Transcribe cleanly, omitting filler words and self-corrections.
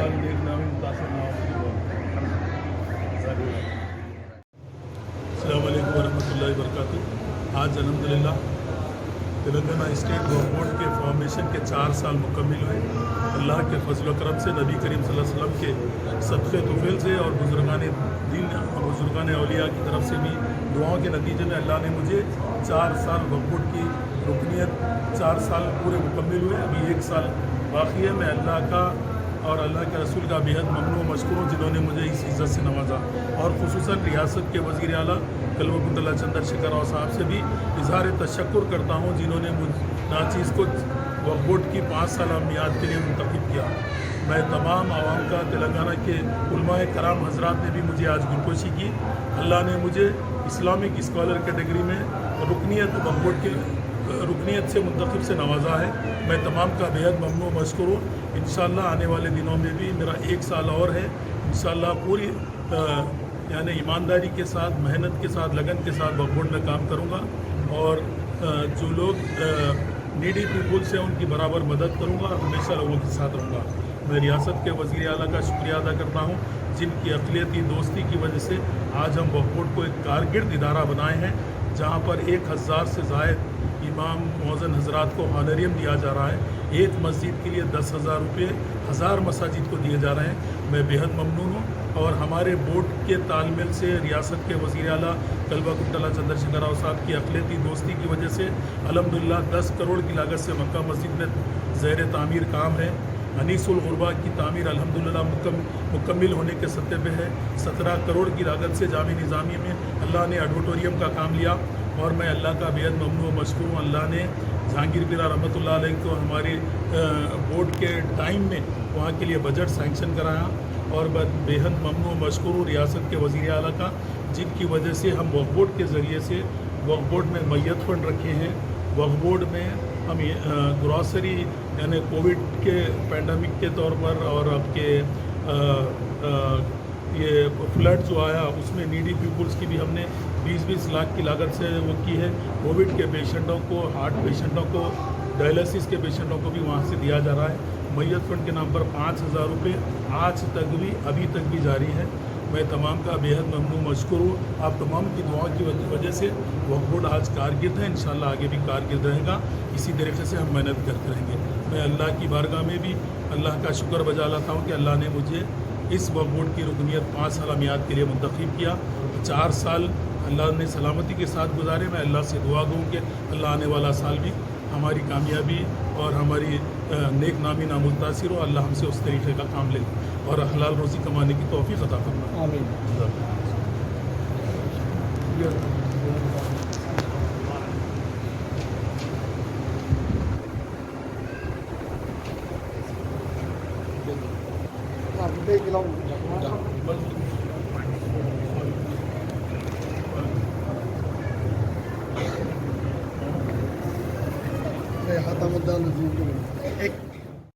साल नेक नामी मुतासिर ना हो। अस्सलाम वालेकुम वरहमतुल्लाहि वबरकातुहू। आज अल्हम्दुलिल्लाह तेलंगाना स्टेट वक्फ बोर्ड के फॉर्मेशन के 4 साल मुकम्मिल हुए। अल्लाह के फजल करम से, नबी करीम सल्लल्लाहु अलैहि वसल्लम के सदक़े तुफ़ैल से और बुज़ुर्गान दीन बुज़ुर्गान औलिया की तरफ से भी दुआओं के नतीजे में अल्लाह ने मुझे 4 साल वक्फ बोर्ड की रुकनियत 4 साल पूरे मुकम्मिल हुए। अभी 1 साल बाकी है। मैं अल्लाह का और अल्लाह के रसूल का बेहद ममनून मशकूर हूँ जिन्होंने मुझे इस इज़्ज़त से नवाजा, और खुसूसन रियासत के वज़ीर आला कल्वकुंतला चंद्रशेखर राव साहब से भी इज़हार तशक्कुर करता हूँ जिन्होंने मुझ नाचीज़ को वक्फ बोर्ड की 5 साल मियाद के लिए मुंतखब किया। मैं तमाम आवाम का, तेलंगाना के उलमाए कराम हजरात ने भी मुझे आज गुलकोशी की। अल्लाह ने मुझे इस्लामिक स्कॉलर कैटेगरी में रुकनियत वक्फ बोर्ड के रुकनियत से मुंतखब से नवाजा है। मैं तमाम का बेहद ममनून मशकूर हूँ। इंशाअल्लाह आने वाले दिनों में भी मेरा 1 साल और है। इंशाअल्लाह पूरी यानी ईमानदारी के साथ, मेहनत के साथ, लगन के साथ वक्फ बोर्ड में काम करूँगा, और जो लोग नीडी पीपुल से उनकी बराबर मदद करूँगा और हमेशा लोगों के साथ रहूँगा। मैं रियासत के वज़ीर आला का शुक्रिया अदा करता हूँ जिनकी अक़लियती दोस्ती की वजह से आज हम वक्फ बोर्ड को एक कारगिर्द इदारा बनाए हैं, जहाँ पर 1000 से ज़ायद इमाम मुअज़्ज़िन हज़रात को ऑनरियम दिया जा रहा है। एक मस्जिद के लिए 10,000 रुपये 1000 मसाजिद को दिए जा रहे हैं। मैं बेहद ममनून हूँ, और हमारे बोर्ड के तालमेल से रियासत के वज़ीर आला कल्वकुंतला चंद्रशेखर राव साहब की अक़लियती दोस्ती की वजह से अल्हम्दुलिल्लाह 10 करोड़ की लागत से मक्का मस्जिद में ज़ेर तामीर काम है। अनीसुल गुरबा की तामीर अल्हम्दुलिल्लाह मुकम्मिल होने के सत्ते पे है। 17 करोड़ की लागत से जामी निज़ामी में अल्लाह ने ऑडिटोरियम का काम लिया, और मैं अल्लाह का बेहद ममनून मशकूर हूँ। अल्लाह ने जहांगीर पीरा रहमतुल्लाह अलैह को हमारे बोर्ड के टाइम में वहाँ के लिए बजट सैंक्शन कराया, और बेहद ममनून मशकूर हूँ रियासत के वज़ीर आला का, जिनकी वजह से हम वक्फ बोर्ड के ज़रिए से वक्फ बोर्ड में मैयत फंड रखे हैं। वक्फ बोर्ड में हम ग्रॉसरी यानी कोविड के पैंडमिक के तौर पर, और आपके ये फ्लड जो आया उसमें नीडी पीपुल्स की भी हमने 20-20 लाख की लागत से वो की है। कोविड के पेशेंटों को, हार्ट पेशेंटों को, डायलिसिस के पेशेंटों को भी वहाँ से दिया जा रहा है। मैयत फंड के नाम पर 5000 रुपये आज तक भी, अभी तक भी जारी है। मैं तमाम का बेहद ममनून मशकूर हूँ। आप तमाम की दुआओं की वजह से वक्फ बोर्ड आज कारगिर्द है। इंशाअल्लाह आगे भी कारगिर्द रहेगा। इसी तरीके से हम मेहनत करते रहेंगे। मैं अल्लाह की बारगाह में भी अल्लाह का शुक्र बजा लाता हूँ कि अल्लाह ने मुझे इस वक्फ बोर्ड की रुकनियत 5 साल मियाद के लिए मुंतखब किया। 4 साल अल्लाह ने सलामती के साथ गुजारे। मैं अल्लाह से दुआ दूँ कि अल्लाह आने वाला साल भी हमारी कामयाबी और हमारी नेक नामी नामुतासिर हो। अल्लाह हमसे उस तरीके का काम ले और हलाल रोज़ी कमाने की तौफीक अता फरमाए। आमीन। ختم الدار